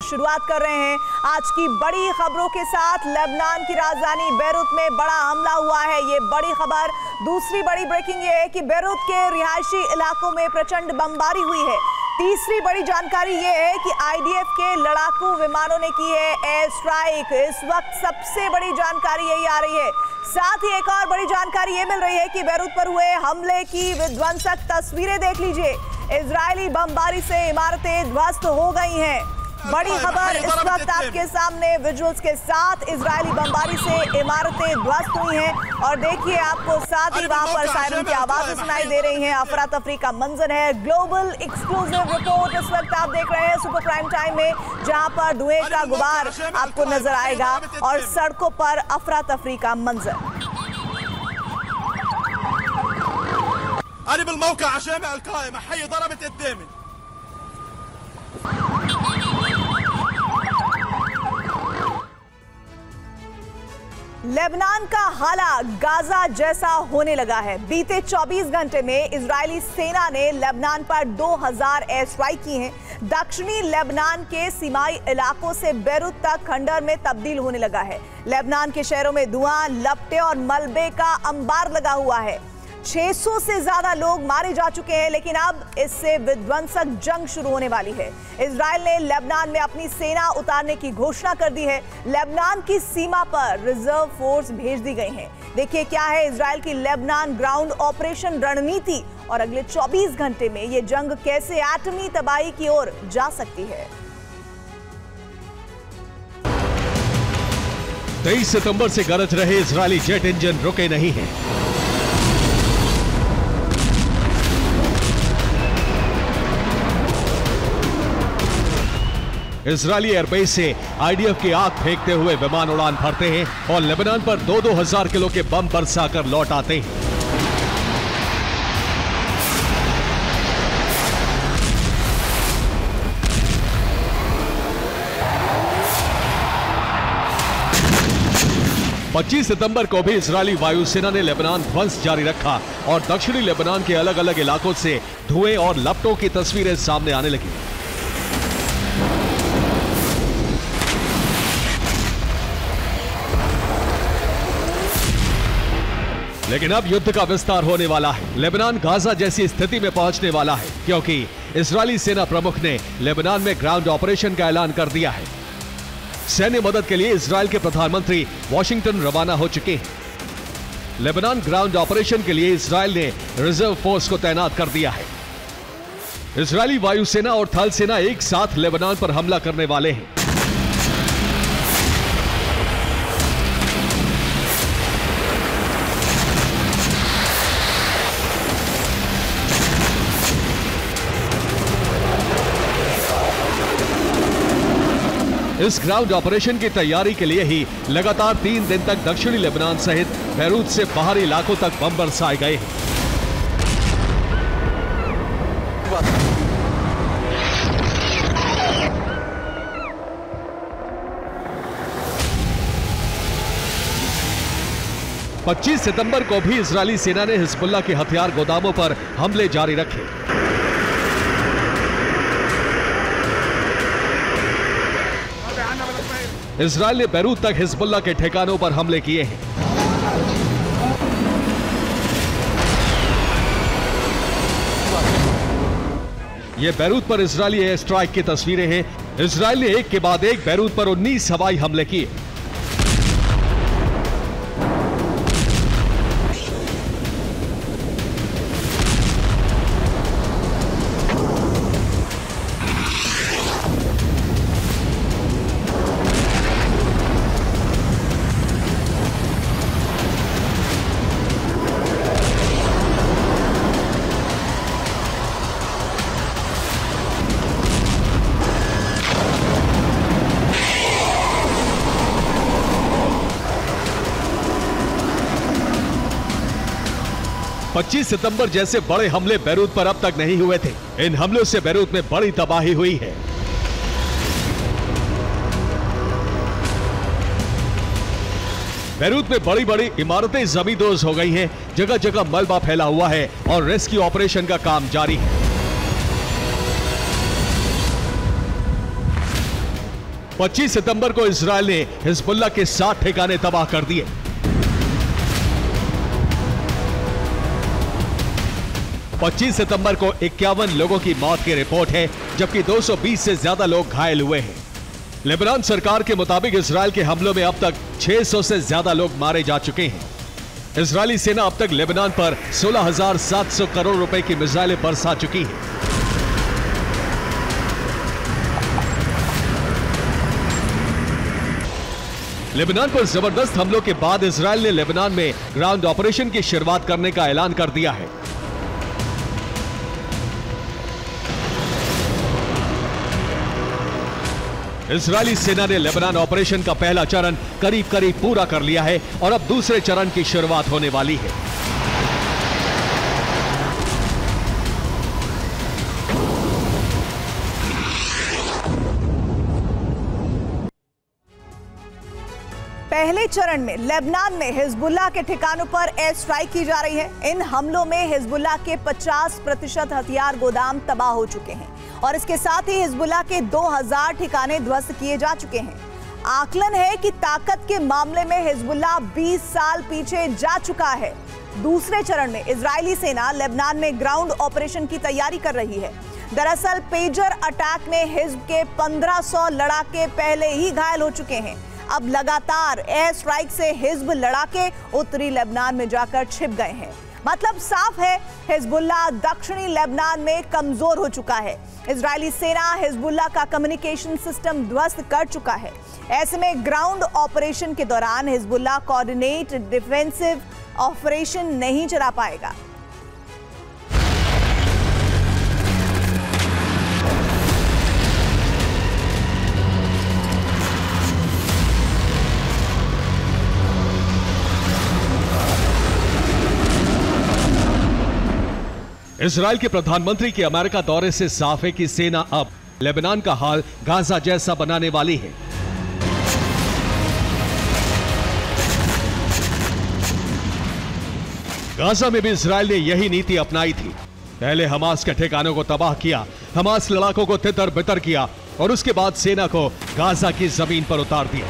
शुरुआत कर रहे हैं आज की बड़ी खबरों के साथ। लेबनान की राजधानी बेरूत में बड़ा हमला हुआ है, ये बड़ी खबर। दूसरी बड़ी ब्रेकिंग ये है कि बेरूत के रिहायशी इलाकों में प्रचंड बमबारी हुई है। तीसरी बड़ी जानकारी ये है कि आईडीएफ के लड़ाकू विमानों ने की है एयर स्ट्राइक। इस वक्त सबसे बड़ी जानकारी यही आ रही है। साथ ही एक और बड़ी जानकारी ये मिल रही है कि बेरूत पर हुए हमले की विध्वंसक तस्वीरें देख लीजिए। इजरायली बमबारी से इमारतें ध्वस्त हो गई हैं। बड़ी खबर इस वक्त आपके सामने विजुअल्स के साथ। इजरायली बमबारी से इमारतें ध्वस्त हुई हैं और देखिए आपको साथ ही वहां पर सायरन की आवाजें सुनाई दे रही हैं। अफरा तफरी का मंजर है। ग्लोबल एक्सक्लूसिव रिपोर्ट इस वक्त आप देख रहे हैं सुपर प्राइम टाइम में, जहां पर धुएं का गुबार आपको नजर आएगा और सड़कों पर अफरा तफरी का मंजर। लेबनान का हाला गाजा जैसा होने लगा है। बीते 24 घंटे में इजरायली सेना ने लेबनान पर 2000 एयर स्ट्राइक की हैं। दक्षिणी लेबनान के सीमाई इलाकों से बेरूत तक खंडर में तब्दील होने लगा है। लेबनान के शहरों में धुआं, लपटे और मलबे का अंबार लगा हुआ है। 600 से ज्यादा लोग मारे जा चुके हैं, लेकिन अब इससे विध्वंसक जंग शुरू होने वाली है। इजरायल ने लेबनान में अपनी सेना उतारने की घोषणा कर दी है। लेबनान की सीमा पर रिजर्व फोर्स भेज दी गई है। देखिए क्या है इजरायल की लेबनान ग्राउंड ऑपरेशन रणनीति और अगले 24 घंटे में यह जंग कैसे एटमी तबाही की ओर जा सकती है। 23 सितंबर से गरज रहे इजरायली जेट इंजन रुके नहीं हैं। इजरायली एयरबेस से आईडीएफ की आग फेंकते हुए विमान उड़ान भरते हैं और लेबनान पर 2-2 किलो के बम बरसाकर लौट आते हैं। पच्चीस सितंबर को भी इजरायली वायुसेना ने लेबनान ध्वंस जारी रखा और दक्षिणी लेबनान के अलग अलग इलाकों से धुएं और लपटों की तस्वीरें सामने आने लगी। लेकिन अब युद्ध का विस्तार होने वाला है। लेबनान गाजा जैसी स्थिति में पहुंचने वाला है, क्योंकि इजरायली सेना प्रमुख ने लेबनान में ग्राउंड ऑपरेशन का ऐलान कर दिया है। सैन्य मदद के लिए इजरायल के प्रधानमंत्री वॉशिंगटन रवाना हो चुके हैं। लेबनान ग्राउंड ऑपरेशन के लिए इजरायल ने रिजर्व फोर्स को तैनात कर दिया है। इजरायली वायुसेना और थल सेना एक साथ लेबनान पर हमला करने वाले हैं। इस ग्राउंड ऑपरेशन की तैयारी के लिए ही लगातार 3 दिन तक दक्षिणी लेबनान सहित बेरूत से बाहरी इलाकों तक बम बरसाए गए हैं। पच्चीस सितंबर को भी इजरायली सेना ने हिजबुल्लाह के हथियार गोदामों पर हमले जारी रखे। इजरायल ने बेरूत तक हिजबुल्लाह के ठिकानों पर हमले किए हैं। ये बेरूत पर इजरायली एयर स्ट्राइक की तस्वीरें हैं। इजरायल ने एक के बाद एक बेरूत पर 19 हवाई हमले किए। पच्चीस सितंबर जैसे बड़े हमले बेरूत पर अब तक नहीं हुए थे। इन हमलों से बेरूत में बड़ी तबाही हुई है। बेरूत में बड़ी बड़ी इमारतें जमींदोज हो गई हैं, जगह जगह मलबा फैला हुआ है और रेस्क्यू ऑपरेशन का काम जारी है। 25 सितंबर को इजराइल ने हिजबुल्लाह के 60 ठिकाने तबाह कर दिए। पच्चीस सितंबर को 51 लोगों की मौत की रिपोर्ट है, जबकि 220 से ज्यादा लोग घायल हुए हैं। लेबनान सरकार के मुताबिक इजराइल के हमलों में अब तक 600 से ज्यादा लोग मारे जा चुके हैं। इजरायली सेना अब तक लेबनान पर 16,700 करोड़ रुपए की मिसाइलें बरसा चुकी है। लेबनान पर जबरदस्त हमलों के बाद इजराइल ने लेबनान में ग्राउंड ऑपरेशन की शुरुआत करने का ऐलान कर दिया है। इजरायली सेना ने लेबनान ऑपरेशन का पहला चरण करीब करीब पूरा कर लिया है और अब दूसरे चरण की शुरुआत होने वाली है। पहले चरण में लेबनान में हिजबुल्लाह के ठिकानों पर एयर स्ट्राइक की जा रही है। इन हमलों में हिजबुल्लाह के 50% हथियार गोदाम तबाह हो चुके हैं और इसके साथ ही हिजबुल्लाह के 2000 ठिकाने ध्वस्त किए जा चुके हैं। आकलन है कि ताकत के मामले में हिजबुल्लाह 20 साल पीछे जा चुका है। दूसरे चरण में इजरायली सेना लेबनान में ग्राउंड ऑपरेशन की तैयारी कर रही है। दरअसल पेजर अटैक में हिजब के 1500 लड़ाके पहले ही घायल हो चुके हैं। अब लगातार एयर स्ट्राइक से हिजब लड़ाके उत्तरी लेबनान में जाकर छिप गए हैं। मतलब साफ है, हिजबुल्लाह दक्षिणी लेबनान में कमजोर हो चुका है। इजरायली सेना हिजबुल्लाह का कम्युनिकेशन सिस्टम ध्वस्त कर चुका है। ऐसे में ग्राउंड ऑपरेशन के दौरान हिजबुल्लाह कोऑर्डिनेट डिफेंसिव ऑपरेशन नहीं चला पाएगा। इजराइल के प्रधानमंत्री के अमेरिका दौरे से साफ है कि सेना अब लेबनान का हाल गाजा जैसा बनाने वाली है। गाजा में भी इजराइल ने यही नीति अपनाई थी। पहले हमास के ठिकानों को तबाह किया, हमास लड़ाकों को तितर बितर किया और उसके बाद सेना को गाजा की जमीन पर उतार दिया।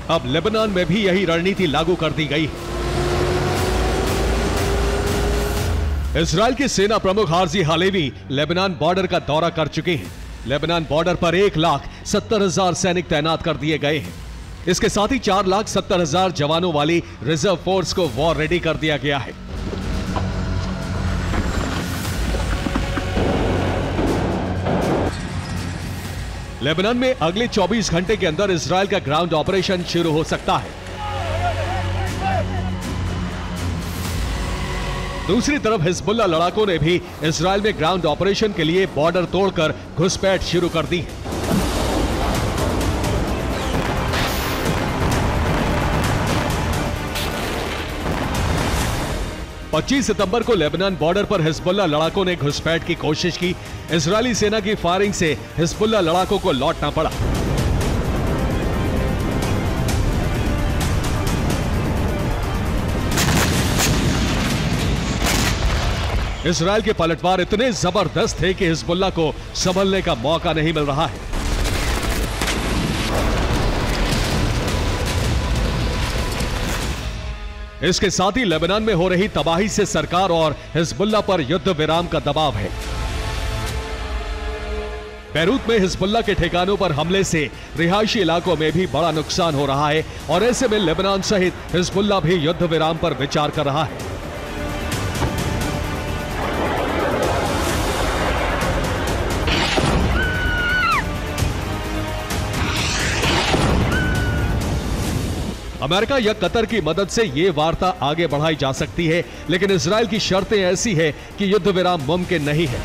अब लेबनान में भी यही रणनीति लागू कर दी गई है। इजराइल के सेना प्रमुख हार्जी हालेवी लेबनान बॉर्डर का दौरा कर चुके हैं। लेबनान बॉर्डर पर 1,70,000 सैनिक तैनात कर दिए गए हैं। इसके साथ ही 4,70,000 जवानों वाली रिजर्व फोर्स को वॉर रेडी कर दिया गया है। लेबनान में अगले 24 घंटे के अंदर इजराइल का ग्राउंड ऑपरेशन शुरू हो सकता है। दूसरी तरफ हिजबुल्लाह लड़ाकों ने भी इजराइल में ग्राउंड ऑपरेशन के लिए बॉर्डर तोड़कर घुसपैठ शुरू कर दी है। पच्चीस सितंबर को लेबनान बॉर्डर पर हिजबुल्लाह लड़ाकों ने घुसपैठ की कोशिश की। इजरायली सेना की फायरिंग से हिजबुल्लाह लड़ाकों को लौटना पड़ा। इजरायल के पलटवार इतने जबरदस्त थे कि हिजबुल्लाह को संभलने का मौका नहीं मिल रहा है। इसके साथ ही लेबनान में हो रही तबाही से सरकार और हिजबुल्लाह पर युद्ध विराम का दबाव है। बैरूत में हिजबुल्लाह के ठिकानों पर हमले से रिहायशी इलाकों में भी बड़ा नुकसान हो रहा है और ऐसे में लेबनान सहित हिजबुल्लाह भी युद्ध विराम पर विचार कर रहा है। अमेरिका या कतर की मदद से यह वार्ता आगे बढ़ाई जा सकती है, लेकिन इजरायल की शर्तें ऐसी है कि युद्ध विराम मुमकिन नहीं है।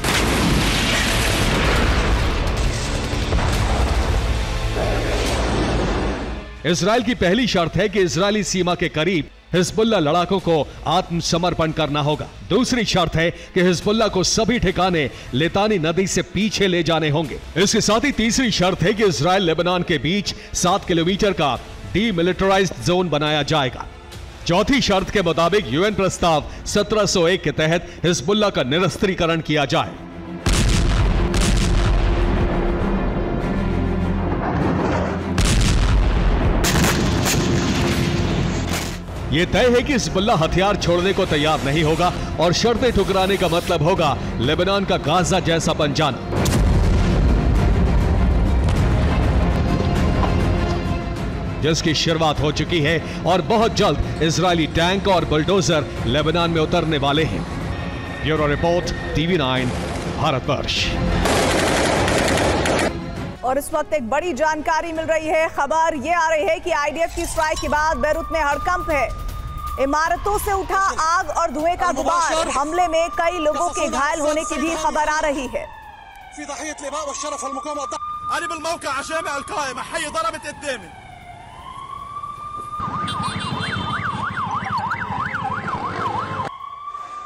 इजरायल की पहली शर्त है कि इजरायली सीमा के करीब हिजबुल्लाह लड़ाकों को आत्मसमर्पण करना होगा। दूसरी शर्त है कि हिजबुल्लाह को सभी ठिकाने लितानी नदी से पीछे ले जाने होंगे। इसके साथ ही तीसरी शर्त है कि इजरायल लेबनान के बीच 7 किलोमीटर का डीमिलिटराइज्ड जोन बनाया जाएगा। चौथी शर्त के मुताबिक यूएन प्रस्ताव 1701 के तहत हिजबुल्लाह का निरस्त्रीकरण किया जाए। यह तय है कि हिजबुल्लाह हथियार छोड़ने को तैयार नहीं होगा और शर्तें ठुकराने का मतलब होगा लेबनान का गाजा जैसा बन जाना। जिसकी शुरुआत हो चुकी है और बहुत जल्द इजरायली टैंक और बुलडोजर लेबनान में उतरने वाले हैं। Bureau report TV9 Bharatvarsh. और इस वक्त एक बड़ी जानकारी मिल रही है। खबर ये आ रही है कि आईडीएफ की स्ट्राइक के बाद बेरूत में हड़कंप है। इमारतों से उठा आग और धुएं का गुबार। हमले में कई लोगों के घायल होने की भी खबर आ रही है।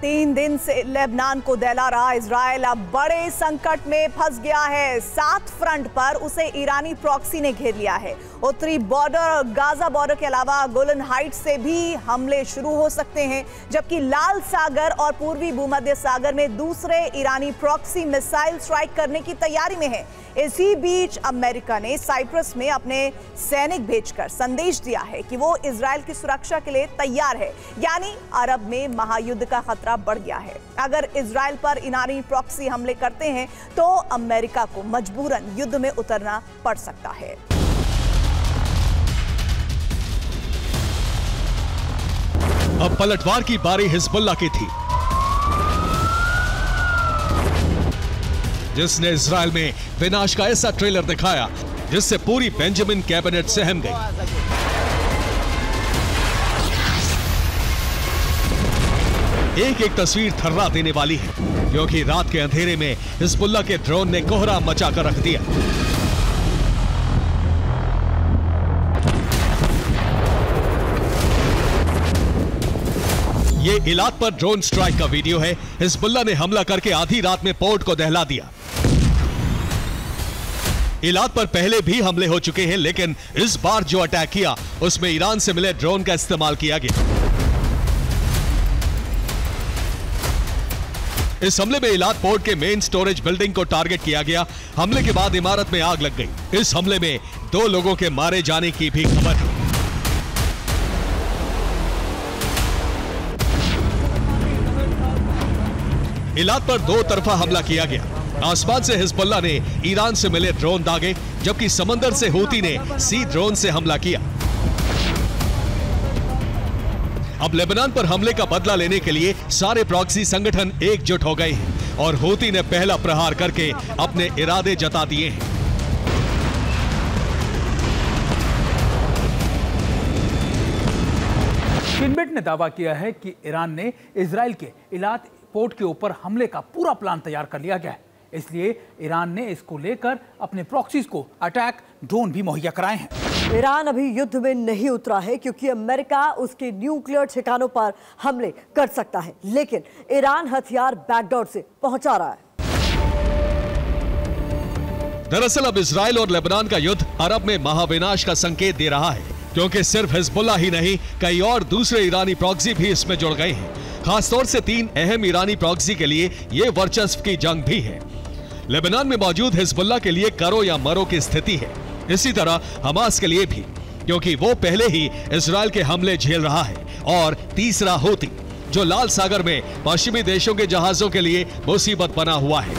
3 दिन से लेबनान को दहला रहा इजराइल अब बड़े संकट में फंस गया है। 7 फ्रंट पर उसे ईरानी प्रॉक्सी ने घेर लिया है। उत्तरी बॉर्डर, गाजा बॉर्डर के अलावा गोलन हाइट्स से भी हमले शुरू हो सकते हैं, जबकि लाल सागर और पूर्वी भूमध्य सागर में दूसरे ईरानी प्रॉक्सी मिसाइल स्ट्राइक करने की तैयारी में है। इसी बीच अमेरिका ने साइप्रस में अपने सैनिक भेजकर संदेश दिया है कि वो इजराइल की सुरक्षा के लिए तैयार है, यानी अरब में महायुद्ध का खतरा बढ़ गया है। अगर इजराइल पर ईरानी प्रॉक्सी हमले करते हैं तो अमेरिका को मजबूरन युद्ध में उतरना पड़ सकता है। अब पलटवार की बारी हिजबुल्लाह की थी, जिसने इजराइल में विनाश का ऐसा ट्रेलर दिखाया जिससे पूरी बेंजामिन कैबिनेट सहम गई। एक एक तस्वीर थर्रा देने वाली है, क्योंकि रात के अंधेरे में हिजबुल्लाह के ड्रोन ने कोहरा मचा कर रख दिया। ये इलाक पर ड्रोन स्ट्राइक का वीडियो है। हिजबुल्लाह ने हमला करके आधी रात में पोर्ट को दहला दिया। इलाक पर पहले भी हमले हो चुके हैं, लेकिन इस बार जो अटैक किया उसमें ईरान से मिले ड्रोन का इस्तेमाल किया गया। इस हमले में इलाक पोर्ट के मेन स्टोरेज बिल्डिंग को टारगेट किया गया। हमले के बाद इमारत में आग लग गई। इस हमले में 2 लोगों के मारे जाने की भी खबर है। इलाक पर 2 तरफा हमला किया गया। आसमान से हिजबुल्लाह ने ईरान से मिले ड्रोन दागे, जबकि समंदर से हूती ने सी ड्रोन से हमला किया। अब लेबनान पर हमले का बदला लेने के लिए सारे प्रॉक्सी संगठन एकजुट हो गए हैं और हूती ने पहला प्रहार करके अपने इरादे जता दिए हैं। शिनबेट ने दावा किया है कि ईरान ने इजराइल के इलात पोर्ट के ऊपर हमले का पूरा प्लान तैयार कर लिया गया है, इसलिए ईरान ने इसको लेकर अपने प्रॉक्सीज को अटैक ड्रोन भी मुहैया कराए हैं। ईरान अभी युद्ध में नहीं उतरा है क्योंकि अमेरिका उसके न्यूक्लियर ठिकानों पर हमले कर सकता है, लेकिन ईरान हथियार बैकडोर से पहुंचा रहा है। दरअसल अब इजराइल और लेबनान का युद्ध अरब में महाविनाश का संकेत दे रहा है, क्योंकि सिर्फ हिजबुल्लाह ही नहीं, कई और दूसरे ईरानी प्रॉक्सी भी इसमें जुड़ गए हैं। खासतौर से 3 अहम ईरानी प्रॉक्सी के लिए ये वर्चस्व की जंग भी है। लेबनान में मौजूद हिजबुल्लाह के लिए करो या मरो की स्थिति है। इसी तरह हमास के लिए भी, क्योंकि वो पहले ही इजराइल के हमले झेल रहा है। और तीसरा हूती, जो लाल सागर में पश्चिमी देशों के जहाजों के लिए मुसीबत बना हुआ है।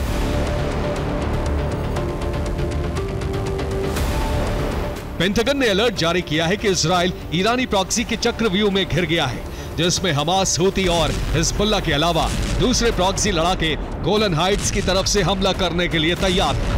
पेंटागन ने अलर्ट जारी किया है कि इजराइल ईरानी प्रॉक्सी के चक्रव्यूह में घिर गया है, जिसमें हमास, हूती और हिजबुल्लाह के अलावा दूसरे प्रॉक्सी लड़ाके गोलन हाइट्स की तरफ से हमला करने के लिए तैयार हैं।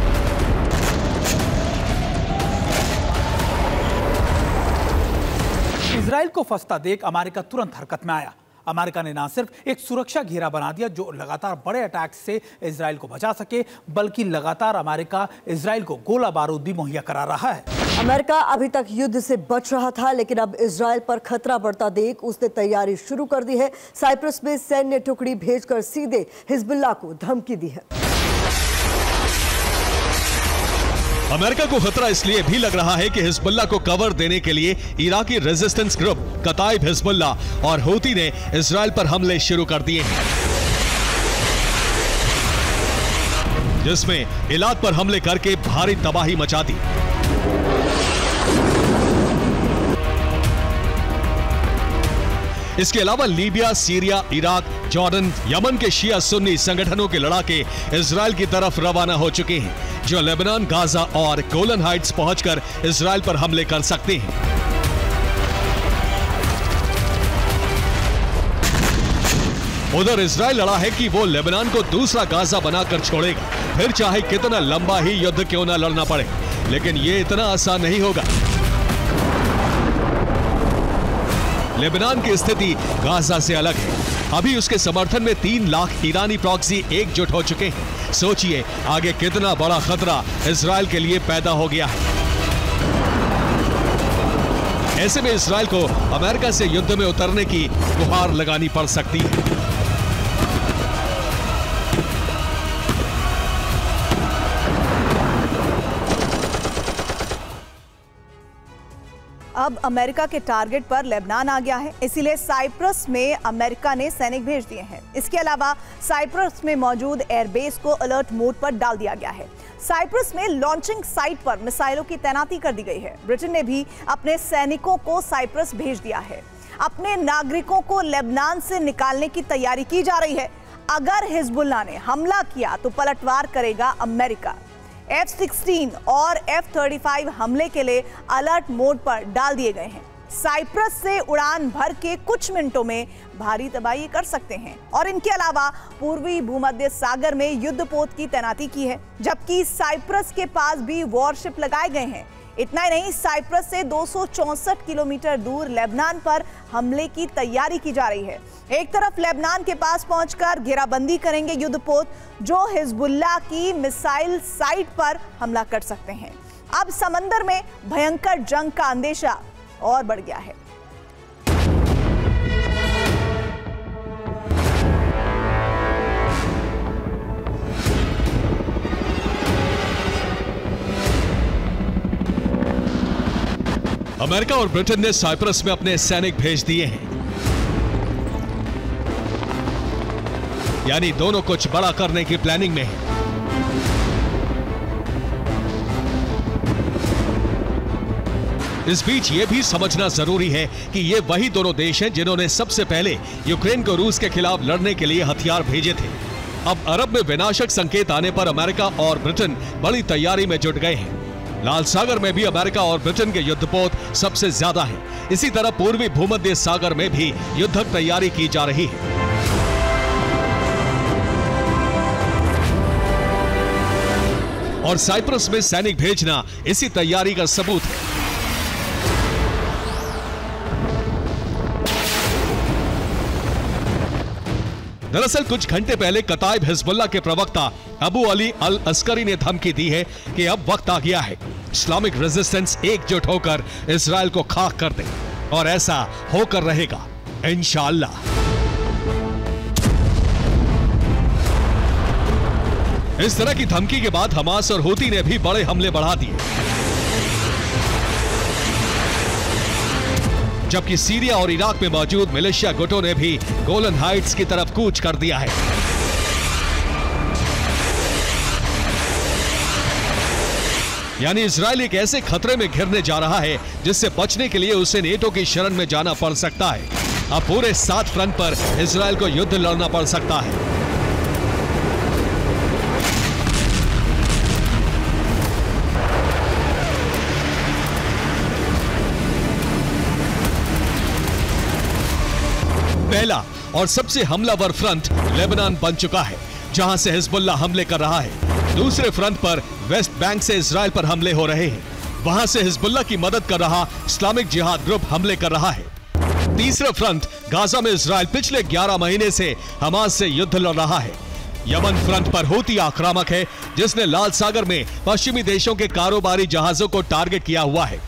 इजराइल को फंसता देख अमेरिका तुरंत हरकत में आया। अमेरिका ने न सिर्फ एक सुरक्षा घेरा बना दिया जो लगातार बड़े अटैक से इजराइल को बचा सके, बल्कि लगातार अमेरिका इजराइल को गोला बारूद भी मुहैया करा रहा है। अमेरिका अभी तक युद्ध से बच रहा था, लेकिन अब इजरायल पर खतरा बढ़ता देख उसने तैयारी शुरू कर दी है। साइप्रस में सैन्य टुकड़ी भेजकर सीधे हिजबुल्लाह को धमकी दी है। अमेरिका को खतरा इसलिए भी लग रहा है कि हिजबुल्लाह को कवर देने के लिए इराकी रेजिस्टेंस ग्रुप कताइब हिजबुल्लाह और हूती ने इजरायल पर हमले शुरू कर दिए हैं, जिसमें इलाद पर हमले करके भारी तबाही मचा दी। इसके अलावा Libya, Syria, Iraq, Jordan, Yemen के शिया सुन्नी संगठनों के लड़ाके इजरायल की तरफ रवाना हो चुके हैं, जो लेबनान, गाजा और गोलन हाइट्स पहुंचकर इजरायल पर हमले कर सकते हैं। उधर इजरायल लड़ा है कि वो लेबनान को दूसरा गाजा बनाकर छोड़ेगा, फिर चाहे कितना लंबा ही युद्ध क्यों ना लड़ना पड़े, लेकिन ये इतना आसान नहीं होगा। लेबनान की स्थिति गाजा से अलग है। अभी उसके समर्थन में 3 लाख ईरानी प्रॉक्सी एकजुट हो चुके हैं। सोचिए आगे कितना बड़ा खतरा इजरायल के लिए पैदा हो गया है। ऐसे में इजरायल को अमेरिका से युद्ध में उतरने की गुहार लगानी पड़ सकती है। अब अमेरिका के टारगेट पर लेबनान आ गया है, इसीलिए साइप्रस में अमेरिका ने सैनिक भेज दिए हैं। इसके अलावा साइप्रस में मौजूद एयरबेस को अलर्ट मोड पर डाल दिया गया है। साइप्रस में लॉन्चिंग साइट पर मिसाइलों की तैनाती कर दी गई है। ब्रिटेन ने भी अपने सैनिकों को साइप्रस भेज दिया है। अपने नागरिकों को लेबनान से निकालने की तैयारी की जा रही है। अगर हिजबुल्लाह ने हमला किया तो पलटवार करेगा अमेरिका। F-16 और F-35 हमले के लिए अलर्ट मोड पर डाल दिए गए हैं। साइप्रस से उड़ान भर के कुछ मिनटों में भारी तबाही कर सकते हैं। और इनके अलावा पूर्वी भूमध्य सागर में युद्धपोत की तैनाती की है, जबकि साइप्रस के पास भी वॉरशिप लगाए गए हैं। इतना ही नहीं, साइप्रस से 264 किलोमीटर दूर लेबनान पर हमले की तैयारी की जा रही है। एक तरफ लेबनान के पास पहुंचकर घेराबंदी करेंगे युद्धपोत, जो हिजबुल्लाह की मिसाइल साइट पर हमला कर सकते हैं। अब समंदर में भयंकर जंग का अंदेशा और बढ़ गया है। अमेरिका और ब्रिटेन ने साइप्रस में अपने सैनिक भेज दिए हैं, यानी दोनों कुछ बड़ा करने की प्लानिंग में हैं। इस बीच यह भी समझना जरूरी है कि ये वही दोनों देश हैं जिन्होंने सबसे पहले यूक्रेन को रूस के खिलाफ लड़ने के लिए हथियार भेजे थे। अब अरब में विनाशक संकेत आने पर अमेरिका और ब्रिटेन बड़ी तैयारी में जुट गए हैं। लाल सागर में भी अमेरिका और ब्रिटेन के युद्धपोत सबसे ज्यादा हैं। इसी तरह पूर्वी भूमध्य सागर में भी युद्धक तैयारी की जा रही है। और साइप्रस में सैनिक भेजना इसी तैयारी का सबूत है। दरअसल कुछ घंटे पहले कताइब हिजबुल्लाह के प्रवक्ता अबू अली अल अस्करी ने धमकी दी है कि अब वक्त आ गया है, इस्लामिक रेजिस्टेंस एकजुट होकर इजरायल को खाक कर दे, और ऐसा होकर रहेगा इंशाअल्लाह। इस तरह की धमकी के बाद हमास और हूती ने भी बड़े हमले बढ़ा दिए, जबकि सीरिया और इराक में मौजूद मिलिशिया गुटों ने भी गोलन हाइट्स की तरफ कूच कर दिया है। यानी इजरायल एक ऐसे खतरे में घिरने जा रहा है जिससे बचने के लिए उसे नेटो की शरण में जाना पड़ सकता है। अब पूरे 7 फ्रंट पर इजरायल को युद्ध लड़ना पड़ सकता है। पहला और सबसे हमलावर फ्रंट लेबनान बन चुका है, जहां से हिजबुल्लाह हमले कर रहा है। दूसरे फ्रंट पर वेस्ट बैंक से इजरायल पर हमले हो रहे हैं, वहां से हिजबुल्लाह की मदद कर रहा इस्लामिक जिहाद ग्रुप हमले कर रहा है। तीसरा फ्रंट गाजा में इजरायल पिछले 11 महीने से हमास से युद्ध लड़ रहा है। यमन फ्रंट पर हूती आक्रामक है, जिसने लाल सागर में पश्चिमी देशों के कारोबारी जहाजों को टारगेट किया हुआ है।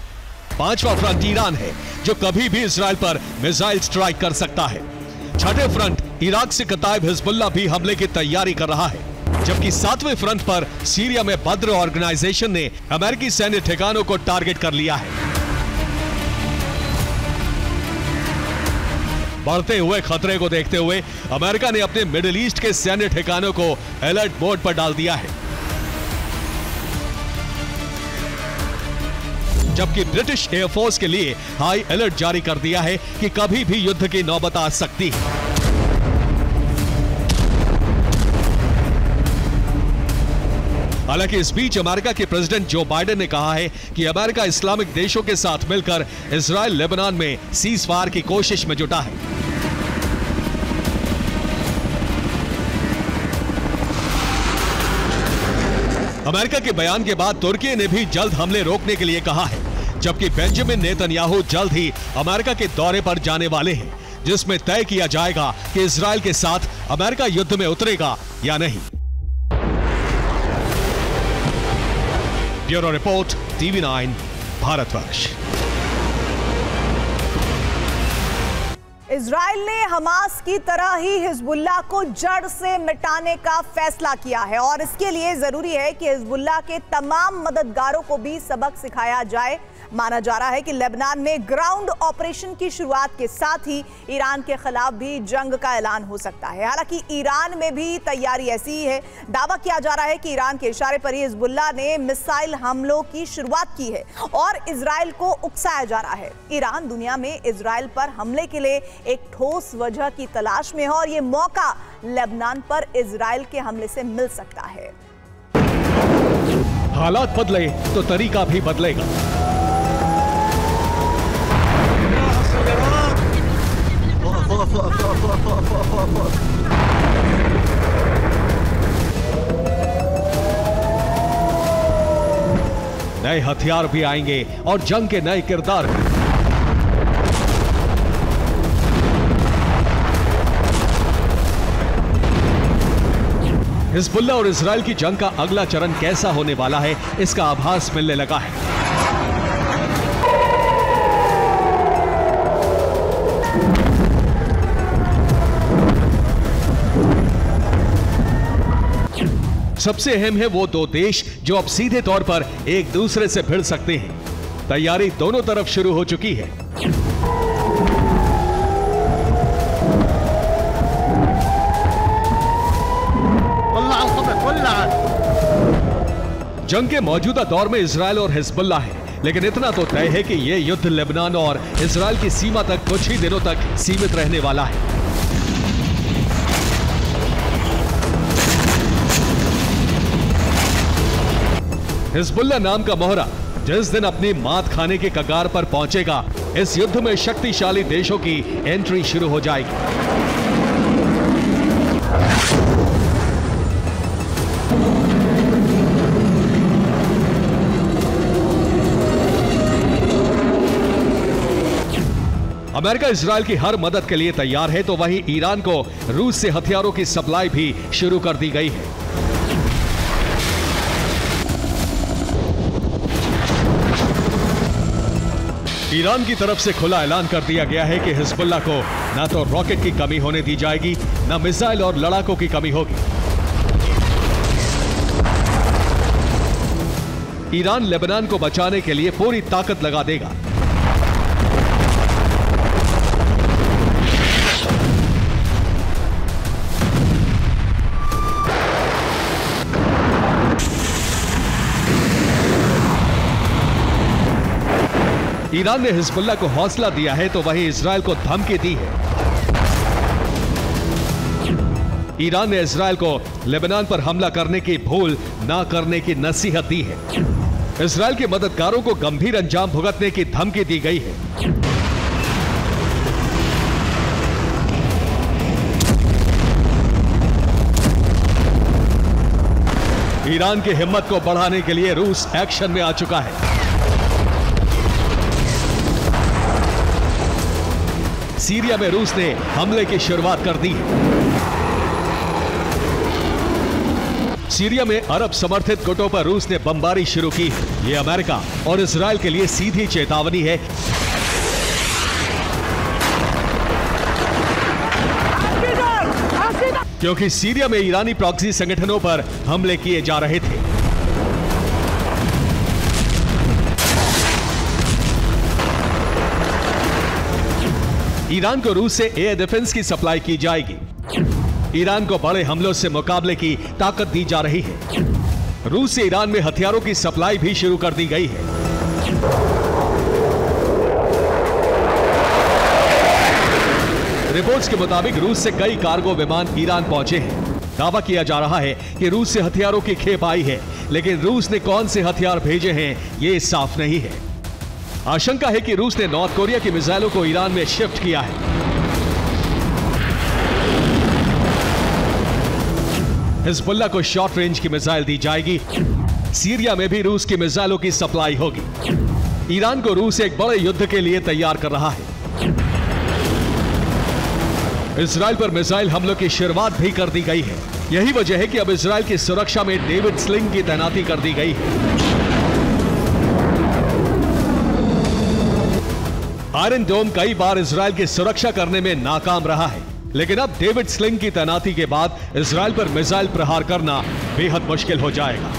पांचवा फ्रंट ईरान है, जो कभी भी इजराइल पर मिसाइल स्ट्राइक कर सकता है। छठे फ्रंट इराक से कताइब हिजबुल्लाह भी हमले की तैयारी कर रहा है, जबकि सातवें फ्रंट पर सीरिया में बद्र ऑर्गेनाइजेशन ने अमेरिकी सैन्य ठिकानों को टारगेट कर लिया है। बढ़ते हुए खतरे को देखते हुए अमेरिका ने अपने मिडिल ईस्ट के सैन्य ठिकानों को अलर्ट मोड पर डाल दिया है, जबकि ब्रिटिश एयरफोर्स के लिए हाई अलर्ट जारी कर दिया है कि कभी भी युद्ध की नौबत आ सकती है। हालांकि इस बीच अमेरिका के प्रेसिडेंट जो बाइडेन ने कहा है कि अमेरिका इस्लामिक देशों के साथ मिलकर इजराइल लेबनान में सीज फायर की कोशिश में जुटा है। अमेरिका के बयान के बाद तुर्की ने भी जल्द हमले रोकने के लिए कहा है, जबकि बेंजामिन नेतन्याहू जल्द ही अमेरिका के दौरे पर जाने वाले हैं, जिसमें तय किया जाएगा कि इजराइल के साथ अमेरिका युद्ध में उतरेगा या नहीं। Bureau report, TV9 Bharatvarsh. Israel ने हमास की तरह ही हिजबुल्लाह को जड़ से मिटाने का फैसला किया है और इसके लिए जरूरी है कि हिजबुल्लाह के तमाम मददगारों को भी सबक सिखाया जाए। माना जा रहा है कि लेबनान में ग्राउंड ऑपरेशन की शुरुआत के साथ ही ईरान के खिलाफ भी जंग का ऐलान हो सकता है। हालांकि ईरान में भी तैयारी ऐसी ही है। दावा किया जा रहा है कि ईरान के इशारे पर ही हिजबुल्लाह ने मिसाइल हमलों की शुरुआत की है और इजराइल को उकसाया जा रहा है। ईरान दुनिया में इजराइल पर हमले के लिए एक ठोस वजह की तलाश में है और ये मौका लेबनान पर इजराइल के हमले से मिल सकता है। हालात बदले तो तरीका भी बदलेगा। नए हथियार भी आएंगे और जंग के नए किरदार भी। हिजबुल्लाह और इजराइल की जंग का अगला चरण कैसा होने वाला है, इसका आभास मिलने लगा है। सबसे अहम है वो दो देश जो अब सीधे तौर पर एक दूसरे से भिड़ सकते हैं। तैयारी दोनों तरफ शुरू हो चुकी है। जंग के मौजूदा दौर में इजराइल और हिजबुल्लाह है, लेकिन इतना तो तय है कि यह युद्ध लेबनान और इजराइल की सीमा तक कुछ ही दिनों तक सीमित रहने वाला है। हिजबुल्लाह नाम का मोहरा जिस दिन अपनी मात खाने के कगार पर पहुंचेगा, इस युद्ध में शक्तिशाली देशों की एंट्री शुरू हो जाएगी। अमेरिका इजराइल की हर मदद के लिए तैयार है, तो वहीं ईरान को रूस से हथियारों की सप्लाई भी शुरू कर दी गई है। ईरान की तरफ से खुला ऐलान कर दिया गया है कि हिजबुल्लाह को ना तो रॉकेट की कमी होने दी जाएगी, ना मिसाइल और लड़ाकों की कमी होगी। ईरान लेबनान को बचाने के लिए पूरी ताकत लगा देगा। ईरान ने हिजबुल्लाह को हौसला दिया है, तो वहीं इजराइल को धमकी दी है। ईरान ने इजराइल को लेबनान पर हमला करने की भूल ना करने की नसीहत दी है। इजराइल के मददगारों को गंभीर अंजाम भुगतने की धमकी दी गई है। ईरान की हिम्मत को बढ़ाने के लिए रूस एक्शन में आ चुका है। सीरिया में रूस ने हमले की शुरुआत कर दी है। सीरिया में अरब समर्थित गुटों पर रूस ने बमबारी शुरू की। ये अमेरिका और इजराइल के लिए सीधी चेतावनी है। क्योंकि सीरिया में ईरानी प्रॉक्सी संगठनों पर हमले किए जा रहे थे। ईरान को रूस से एयर डिफेंस की सप्लाई की जाएगी। ईरान को बड़े हमलों से मुकाबले की ताकत दी जा रही है। रूस से ईरान में हथियारों की सप्लाई भी शुरू कर दी गई है। रिपोर्ट्स के मुताबिक रूस से कई कार्गो विमान ईरान पहुंचे हैं। दावा किया जा रहा है कि रूस से हथियारों की खेप आई है, लेकिन रूस ने कौन से हथियार भेजे हैं ये साफ नहीं है। आशंका है कि रूस ने नॉर्थ कोरिया की मिसाइलों को ईरान में शिफ्ट किया है। हिजबुल्लाह को शॉर्ट रेंज की मिसाइल दी जाएगी। सीरिया में भी रूस की मिसाइलों की सप्लाई होगी। ईरान को रूस एक बड़े युद्ध के लिए तैयार कर रहा है। इजराइल पर मिसाइल हमलों की शुरुआत भी कर दी गई है। यही वजह है कि अब इजराइल की सुरक्षा में डेविड स्लिंग की तैनाती कर दी गई है। आयरन डोम कई बार इजराइल की सुरक्षा करने में नाकाम रहा है, लेकिन अब डेविड स्लिंग की तैनाती के बाद इजराइल पर मिसाइल प्रहार करना बेहद मुश्किल हो जाएगा।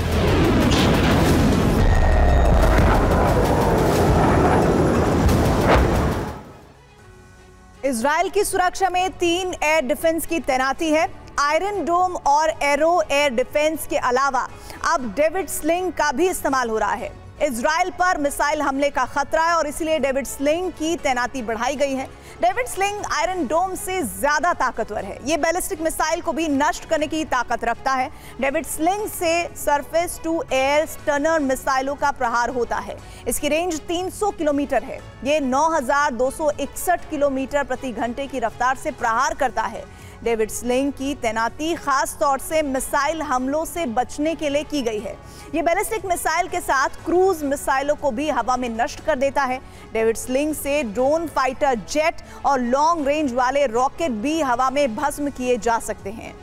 इजराइल की सुरक्षा में 3 एयर डिफेंस की तैनाती है। आयरन डोम और एरो एयर डिफेंस के अलावा अब डेविड स्लिंग का भी इस्तेमाल हो रहा है। इजराइल पर मिसाइल हमले का खतरा है और इसलिए डेविड स्लिंग की तैनाती बढ़ाई गई है। डेविड स्लिंग आयरन डोम से ज्यादा ताकतवर है। ये बैलिस्टिक मिसाइल को भी नष्ट करने की ताकत रखता है। डेविड स्लिंग से सरफेस टू एयर स्टनर मिसाइलों का प्रहार होता है। इसकी रेंज 300 किलोमीटर है। ये 9261 किलोमीटर प्रति घंटे की रफ्तार से प्रहार करता है। डेविड स्लिंग की तैनाती खास तौर से मिसाइल हमलों से बचने के लिए की गई है। ये बैलिस्टिक मिसाइल के साथ क्रूज मिसाइलों को भी हवा में नष्ट कर देता है। डेविड स्लिंग से ड्रोन, फाइटर जेट और लॉन्ग रेंज वाले रॉकेट भी हवा में भस्म किए जा सकते हैं।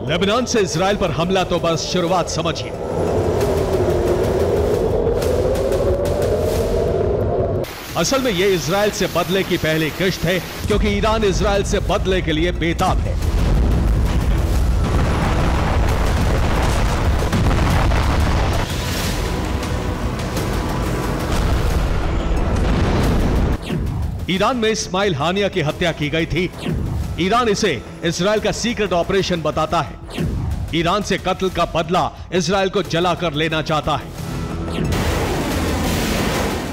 लेबनान से इजराइल पर हमला तो बस शुरुआत समझिए। असल में यह इजराइल से बदले की पहली किश्त है, क्योंकि ईरान इजराइल से बदले के लिए बेताब है। ईरान में इस्माइल हानिया की हत्या की गई थी। ईरान इसे इजराइल का सीक्रेट ऑपरेशन बताता है। ईरान से कत्ल का बदला इजराइल को जलाकर लेना चाहता है,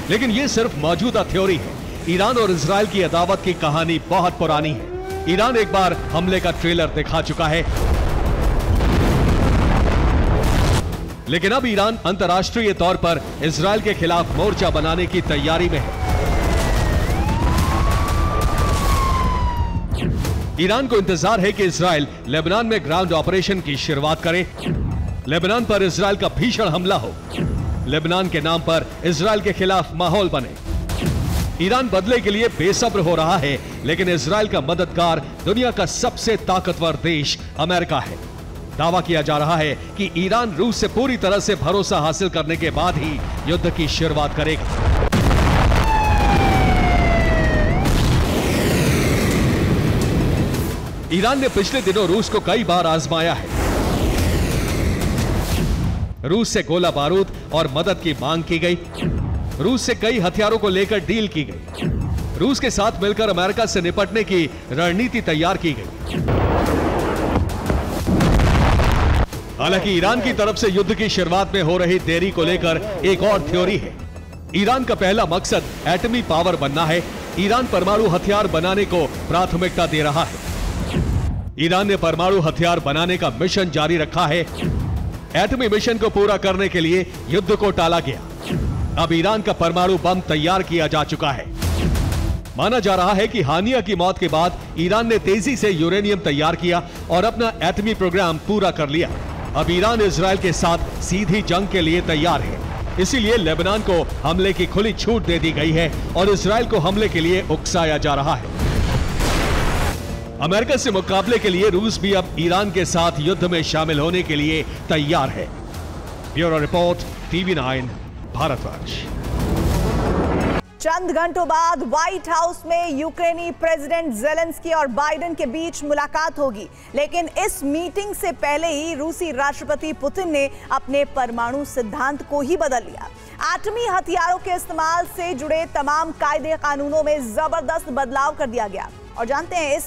लेकिन यह सिर्फ मौजूदा थ्योरी है। ईरान और इजराइल की अदावत की कहानी बहुत पुरानी है। ईरान एक बार हमले का ट्रेलर दिखा चुका है, लेकिन अब ईरान अंतर्राष्ट्रीय तौर पर इजराइल के खिलाफ मोर्चा बनाने की तैयारी में है। ईरान को इंतजार है कि इजराइल लेबनान में ग्राउंड ऑपरेशन की शुरुआत करे। लेबनान पर इजराइल का भीषण हमला हो। लेबनान के नाम पर इजराइल के खिलाफ माहौल बने। ईरान बदले के लिए बेसब्र हो रहा है, लेकिन इजराइल का मददगार दुनिया का सबसे ताकतवर देश अमेरिका है। दावा किया जा रहा है कि ईरान रूस से पूरी तरह से भरोसा हासिल करने के बाद ही युद्ध की शुरुआत करेगा। ईरान ने पिछले दिनों रूस को कई बार आजमाया है। रूस से गोला बारूद और मदद की मांग की गई। रूस से कई हथियारों को लेकर डील की गई। रूस के साथ मिलकर अमेरिका से निपटने की रणनीति तैयार की गई। हालांकि ईरान की तरफ से युद्ध की शुरुआत में हो रही देरी को लेकर एक और थ्योरी है। ईरान का पहला मकसद एटमी पावर बनना है। ईरान परमाणु हथियार बनाने को प्राथमिकता दे रहा है। ईरान ने परमाणु हथियार बनाने का मिशन जारी रखा है। एटमी मिशन को पूरा करने के लिए युद्ध को टाला गया। अब ईरान का परमाणु बम तैयार किया जा चुका है। माना जा रहा है कि हानिया की मौत के बाद ईरान ने तेजी से यूरेनियम तैयार किया और अपना एटमी प्रोग्राम पूरा कर लिया। अब ईरान इजराइल के साथ सीधी जंग के लिए तैयार है। इसीलिए लेबनान को हमले की खुली छूट दे दी गई है और इजराइल को हमले के लिए उकसाया जा रहा है। अमेरिका से मुकाबले के लिए रूस भी अब ईरान के साथ युद्ध में शामिल होने के लिए तैयार है। Bureau report, TV9 Bharatvarsh. चंद घंटों बाद व्हाइट हाउस में यूक्रेनी प्रेसिडेंट जेलेंस्की और बाइडेन के बीच मुलाकात होगी, लेकिन इस मीटिंग से पहले ही रूसी राष्ट्रपति पुतिन ने अपने परमाणु सिद्धांत को ही बदल लिया। एटमी हथियारों के इस्तेमाल से जुड़े तमाम कायदे कानूनों में जबरदस्त बदलाव कर दिया गया। और जानते हैं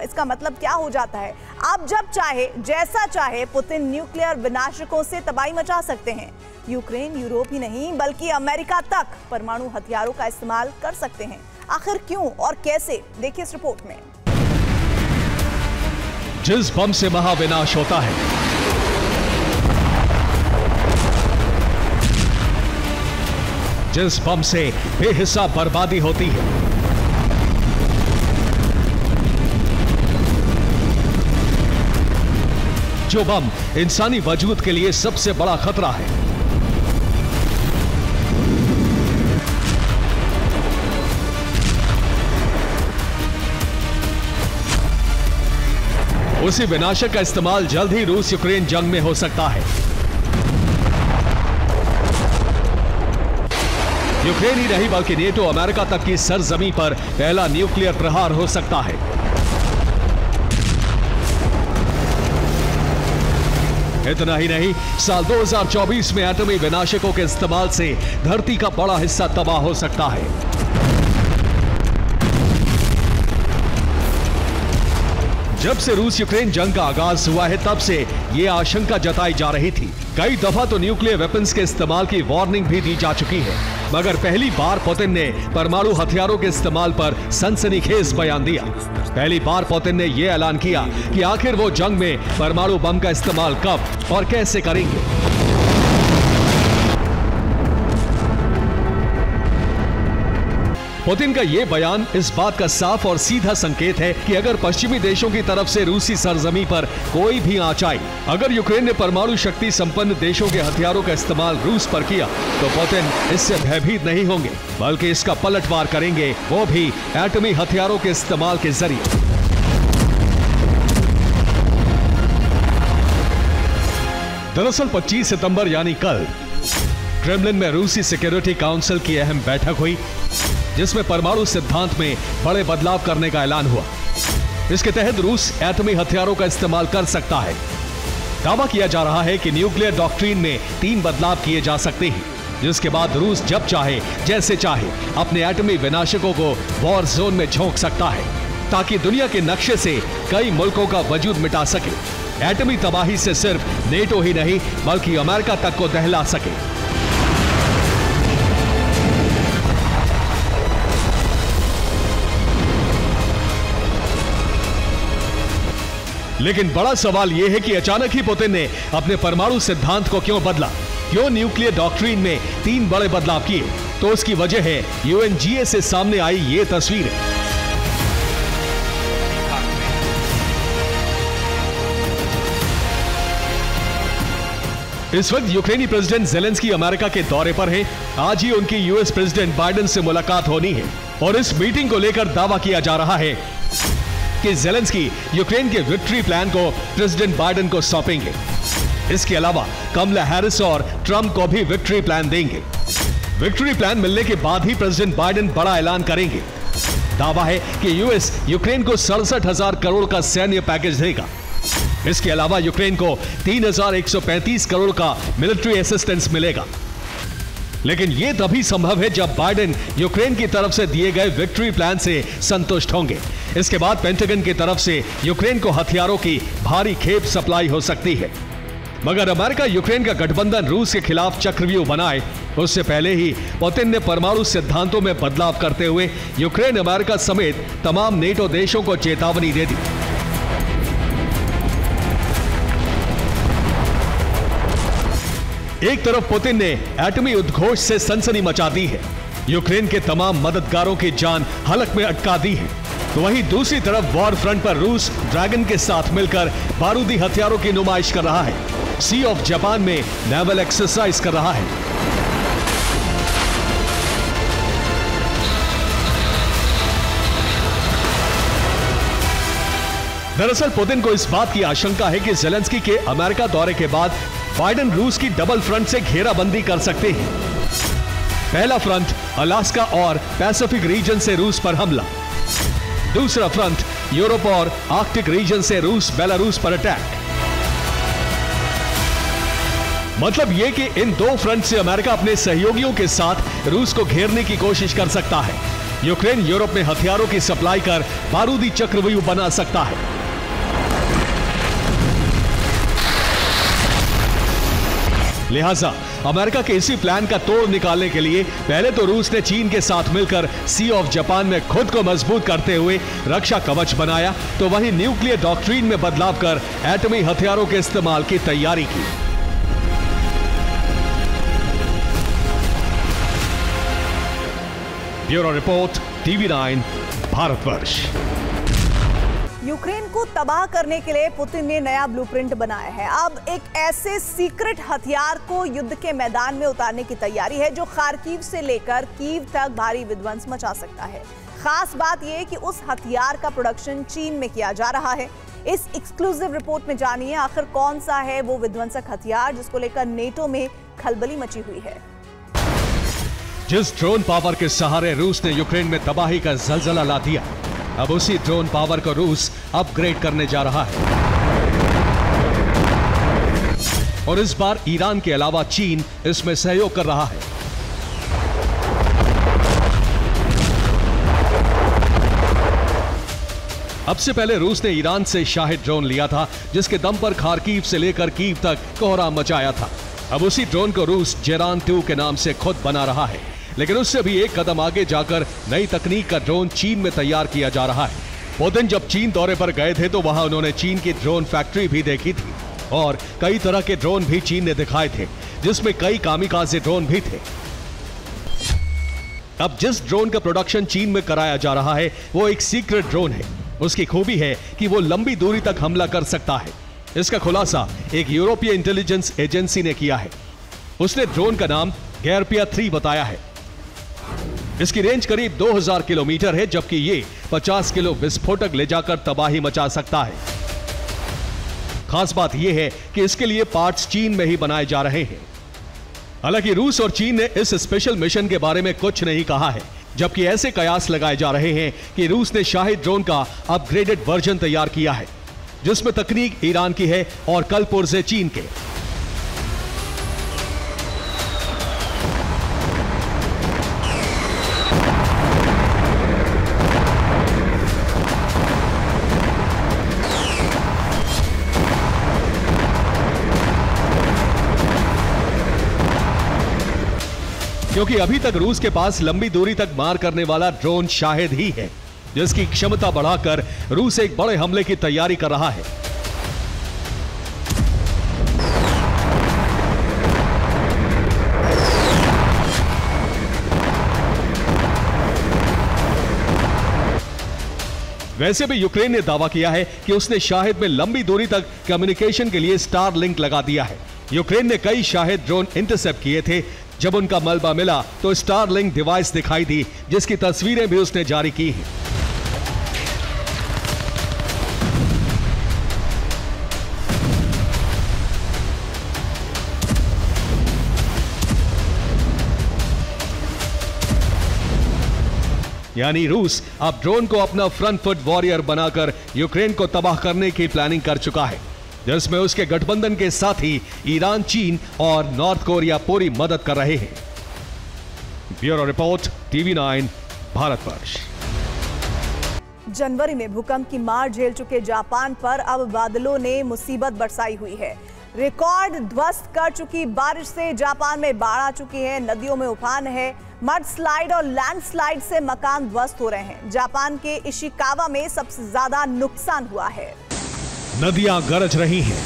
इसका मतलब क्या हो जाता है? अब जब चाहे, जैसा चाहे, पुतिन न्यूक्लियर विनाशकों से तबाही मचा सकते हैं। यूक्रेन, यूरोप ही नहीं बल्कि अमेरिका तक परमाणु हथियारों का इस्तेमाल कर सकते हैं। आखिर क्यों और कैसे, देखिए इस रिपोर्ट में। जिस बम से महाविनाश होता है, जिस बम से बेहिसाब बर्बादी होती है, जो बम इंसानी वजूद के लिए सबसे बड़ा खतरा है, उसी विनाशक का इस्तेमाल जल्द ही रूस यूक्रेन जंग में हो सकता है। यूक्रेन ही नहीं बल्कि नेटो अमेरिका तक की सरजमीं पर पहला न्यूक्लियर प्रहार हो सकता है। इतना ही नहीं, साल 2024 में एटमी विनाशकों के इस्तेमाल से धरती का बड़ा हिस्सा तबाह हो सकता है। जब से रूस यूक्रेन जंग का आगाज हुआ है, तब से ये आशंका जताई जा रही थी। कई दफा तो न्यूक्लियर वेपन्स के इस्तेमाल की वार्निंग भी दी जा चुकी है, मगर पहली बार पुतिन ने परमाणु हथियारों के इस्तेमाल पर सनसनीखेज बयान दिया। पहली बार पुतिन ने यह ऐलान किया कि आखिर वो जंग में परमाणु बम का इस्तेमाल कब और कैसे करेंगे। पुतिन का यह बयान इस बात का साफ और सीधा संकेत है कि अगर पश्चिमी देशों की तरफ से रूसी सरजमी पर कोई भी आंच आई, अगर यूक्रेन ने परमाणु शक्ति संपन्न देशों के हथियारों का इस्तेमाल रूस पर किया, तो पुतिन इससे भयभीत नहीं होंगे, बल्कि इसका पलटवार करेंगे, वो भी एटमी हथियारों के इस्तेमाल के जरिए। दरअसल 25 सितंबर यानी कल क्रेमलिन में रूसी सिक्योरिटी काउंसिल की अहम बैठक हुई, जिसमें परमाणु सिद्धांत में बड़े बदलाव करने का ऐलान हुआ। इसके तहत रूस एटमी हथियारों का इस्तेमाल कर सकता है। दावा किया जा रहा है कि न्यूक्लियर डॉक्ट्रिन में 3 बदलाव किए जा सकते हैं, जिसके बाद रूस जब चाहे, जैसे चाहे, अपने एटमी विनाशकों को वॉर जोन में झोंक सकता है, ताकि दुनिया के नक्शे से कई मुल्कों का वजूद मिटा सके। एटमी तबाही से सिर्फ नेटो ही नहीं बल्कि अमेरिका तक को दहला सके। लेकिन बड़ा सवाल यह है कि अचानक ही पुतिन ने अपने परमाणु सिद्धांत को क्यों बदला, क्यों न्यूक्लियर डॉक्ट्रिन में 3 बड़े बदलाव किए? तो उसकी वजह है UNGA से सामने आई ये तस्वीर। इस वक्त यूक्रेनी प्रेसिडेंट जेलेंस्की अमेरिका के दौरे पर हैं। आज ही उनकी यूएस प्रेसिडेंट बाइडेन से मुलाकात होनी है और इस मीटिंग को लेकर दावा किया जा रहा है कि जेलेंस्की यूक्रेन के विक्ट्री प्लान को प्रेसिडेंट बाइडेन को सौंपेंगे। इसके अलावा कमला हैरिस और ट्रंप को भी विक्ट्री प्लान देंगे। विक्ट्री प्लान मिलने के बाद ही प्रेसिडेंट बाइडेन बड़ा ऐलान करेंगे। दावा है कि यूएस यूक्रेन को 67,000 करोड़ का सैन्य पैकेज देगा। इसके अलावा यूक्रेन को 3,135 करोड़ का मिलिट्री असिस्टेंस मिलेगा। लेकिन यह तभी संभव है जब बाइडेन यूक्रेन की तरफ से दिए गए विक्ट्री प्लान से संतुष्ट होंगे। इसके बाद पेंटागन की तरफ से यूक्रेन को हथियारों की भारी खेप सप्लाई हो सकती है। मगर अमेरिका यूक्रेन का गठबंधन रूस के खिलाफ चक्रव्यूह बनाए, उससे पहले ही पुतिन ने परमाणु सिद्धांतों में बदलाव करते हुए यूक्रेन, अमेरिका समेत तमाम नेटो देशों को चेतावनी दे दी। एक तरफ पुतिन ने एटमी उद्घोष से सनसनी मचा दी है, यूक्रेन के तमाम मददगारों की जान हलक में अटका दी है, तो वहीं दूसरी तरफ वॉर फ्रंट पर रूस ड्रैगन के साथ मिलकर बारूदी हथियारों की नुमाइश कर रहा है, सी ऑफ जापान में नेवल एक्सरसाइज कर रहा है। दरअसल पुतिन को इस बात की आशंका है कि ज़ेलेंस्की के अमेरिका दौरे के बाद बाइडेन रूस की डबल फ्रंट से घेराबंदी कर सकते हैं। पहला फ्रंट अलास्का और पैसिफिक रीजन से रूस पर हमला, दूसरा फ्रंट यूरोप और आर्कटिक रीजन से रूस बेलारूस पर अटैक। मतलब यह कि इन दो फ्रंट से अमेरिका अपने सहयोगियों के साथ रूस को घेरने की कोशिश कर सकता है। यूक्रेन यूरोप में हथियारों की सप्लाई कर बारूदी चक्रव्यूह बना सकता है। लिहाजा अमेरिका के इसी प्लान का तोड़ निकालने के लिए पहले तो रूस ने चीन के साथ मिलकर सी ऑफ जापान में खुद को मजबूत करते हुए रक्षा कवच बनाया, तो वहीं न्यूक्लियर डॉक्ट्रिन में बदलाव कर एटमी हथियारों के इस्तेमाल की तैयारी की। Bureau report, TV9 Bharatvarsh. Ukraine को तबाह करने के लिए पुतिन ने नया ब्लूप्रिंट बनाया है। अब एक ऐसे सीक्रेट हथियार को युद्ध के मैदान में उतारने की तैयारी है जो खार्किव से लेकर कीव तक भारी विध्वंस मचा सकता है। खास बात यह कि उस हथियार का प्रोडक्शन चीन में किया जा रहा है। इस एक्सक्लूसिव रिपोर्ट में जानिए आखिर कौन सा है वो विध्वंसक हथियार जिसको लेकर नेटो में खलबली मची हुई है। जिस ड्रोन पावर के सहारे रूस ने यूक्रेन में तबाही का जलजला ला दिया, अब उसी ड्रोन पावर को रूस अपग्रेड करने जा रहा है। और इस बार ईरान के अलावा चीन इसमें सहयोग कर रहा है। अब से पहले रूस ने ईरान से शाहिद ड्रोन लिया था, जिसके दम पर खार्किव से लेकर कीव तक कोहराम मचाया था। अब उसी ड्रोन को रूस जेरान 2 के नाम से खुद बना रहा है, लेकिन उससे भी एक कदम आगे जाकर नई तकनीक का ड्रोन चीन में तैयार किया जा रहा है। पुतिन जब चीन दौरे पर गए थे तो वहां उन्होंने चीन की ड्रोन फैक्ट्री भी देखी थी और कई तरह के ड्रोन भी चीन ने दिखाए थे, जिसमें कई कामिकाज़े ड्रोन भी थे। अब जिस ड्रोन का प्रोडक्शन चीन में कराया जा रहा है वो एक सीक्रेट ड्रोन है। उसकी खूबी है कि वो लंबी दूरी तक हमला कर सकता है। इसका खुलासा एक यूरोपीय इंटेलिजेंस एजेंसी ने किया है। उसने ड्रोन का नाम गैरपिया 3 बताया है। इसकी रेंज करीब 2000 किलोमीटर है, जबकि ये 50 किलो विस्फोटक ले जाकर तबाही मचा सकता है। खास बात यह है कि इसके लिए पार्ट्स चीन में ही बनाए जा रहे हैं। हालांकि रूस और चीन ने इस स्पेशल मिशन के बारे में कुछ नहीं कहा है, जबकि ऐसे कयास लगाए जा रहे हैं कि रूस ने शाहिद ड्रोन का अपग्रेडेड वर्जन तैयार किया है, जिसमें तकनीक ईरान की है और कल पुर्जे चीन के। क्योंकि अभी तक रूस के पास लंबी दूरी तक मार करने वाला ड्रोन शाहिद ही है, जिसकी क्षमता बढ़ाकर रूस एक बड़े हमले की तैयारी कर रहा है। वैसे भी यूक्रेन ने दावा किया है कि उसने शाहिद में लंबी दूरी तक कम्युनिकेशन के लिए स्टार लिंक लगा दिया है। यूक्रेन ने कई शाहिद ड्रोन इंटरसेप्ट किए थे। जब उनका मलबा मिला तो स्टार लिंक डिवाइस दिखाई दी, जिसकी तस्वीरें भी उसने जारी की हैं। यानी रूस अब ड्रोन को अपना फ्रंट फुट वॉरियर बनाकर यूक्रेन को तबाह करने की प्लानिंग कर चुका है, जिसमें उसके गठबंधन के साथ ही ईरान, चीन और नॉर्थ कोरिया पूरी मदद कर रहे हैं। Bureau report, TV9 Bharatvarsh. जनवरी में भूकंप की मार झेल चुके जापान पर अब बादलों ने मुसीबत बरसाई हुई है। रिकॉर्ड ध्वस्त कर चुकी बारिश से जापान में बाढ़ आ चुकी है, नदियों में उफान है, मड स्लाइड और लैंडस्लाइड से मकान ध्वस्त हो रहे हैं। जापान के इशिकावा में सबसे ज्यादा नुकसान हुआ है। नदियां गरज रही हैं,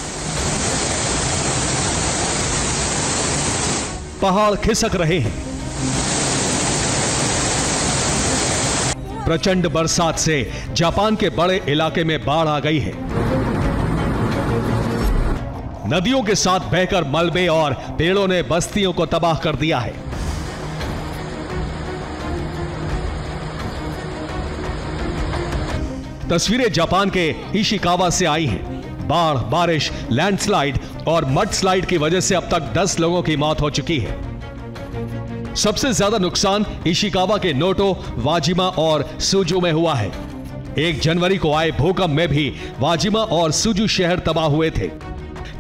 पहाड़ खिसक रहे हैं। प्रचंड बरसात से जापान के बड़े इलाके में बाढ़ आ गई है। नदियों के साथ बहकर मलबे और पेड़ों ने बस्तियों को तबाह कर दिया है। तस्वीरें जापान के इशिकावा से आई हैं। बाढ़, बारिश, लैंडस्लाइड और मड स्लाइड की वजह से अब तक 10 लोगों की मौत हो चुकी है। सबसे ज्यादा नुकसान इशिकावा के नोटो, वाजिमा और सुजू में हुआ है। 1 जनवरी को आए भूकंप में भी वाजिमा और सुजू शहर तबाह हुए थे।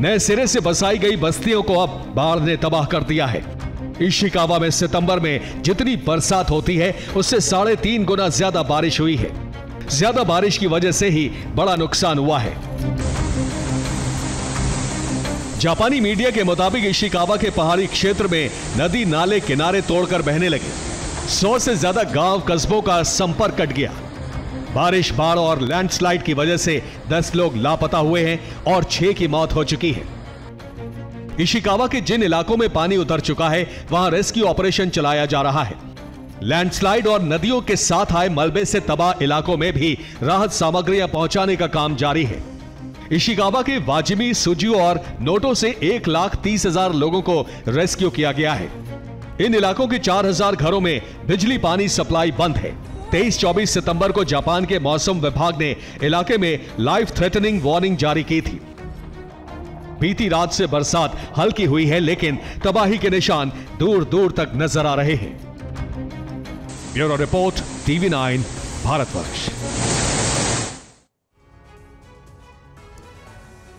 नए सिरे से बसाई गई बस्तियों को अब बाढ़ ने तबाह कर दिया है। इशिकावा में सितंबर में जितनी बरसात होती है उससे 3.5 गुना ज्यादा बारिश हुई है। ज्यादा बारिश की वजह से ही बड़ा नुकसान हुआ है। जापानी मीडिया के मुताबिक इशिकावा के पहाड़ी क्षेत्र में नदी नाले किनारे तोड़कर बहने लगे। 100 से ज्यादा गांव कस्बों का संपर्क कट गया। बारिश, बाढ़ और लैंडस्लाइड की वजह से 10 लोग लापता हुए हैं और 6 की मौत हो चुकी है। इशिकावा के जिन इलाकों में पानी उतर चुका है वहां रेस्क्यू ऑपरेशन चलाया जा रहा है। लैंडस्लाइड और नदियों के साथ आए मलबे से तबाह इलाकों में भी राहत सामग्रियां पहुंचाने का काम जारी है। इशिकावा के वाजिमी, सुजू और नोटो से 1,30,000 लोगों को रेस्क्यू किया गया है। इन इलाकों के 4,000 घरों में बिजली पानी सप्लाई बंद है। 23-24 सितंबर को जापान के मौसम विभाग ने इलाके में लाइफ थ्रेटनिंग वार्निंग जारी की थी। बीती रात से बरसात हल्की हुई है, लेकिन तबाही के निशान दूर दूर तक नजर आ रहे हैं। Bureau report, TV9 Bharatvarsh.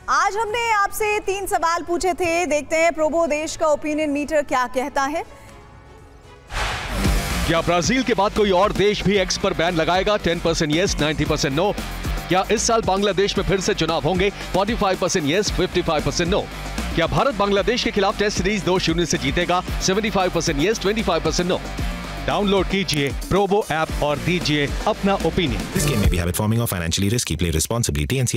आज हमने आपसे 3 सवाल पूछे थे। देखते हैं प्रोबो देश का ओपिनियन मीटर क्या कहता है। क्या ब्राजील के बाद कोई और देश भी एक्स पर बैन लगाएगा? 10% यस, 90% नो। क्या इस साल बांग्लादेश में फिर से चुनाव होंगे? 45% यस, 55% नो। क्या भारत बांग्लादेश के खिलाफ टेस्ट सीरीज 2-0 से जीतेगा? 75% यस, 25% नो। डाउनलोड कीजिए प्रोबो ऐप और दीजिए अपना opinion. This game may be habit forming or financially risky. Play responsibly. TNC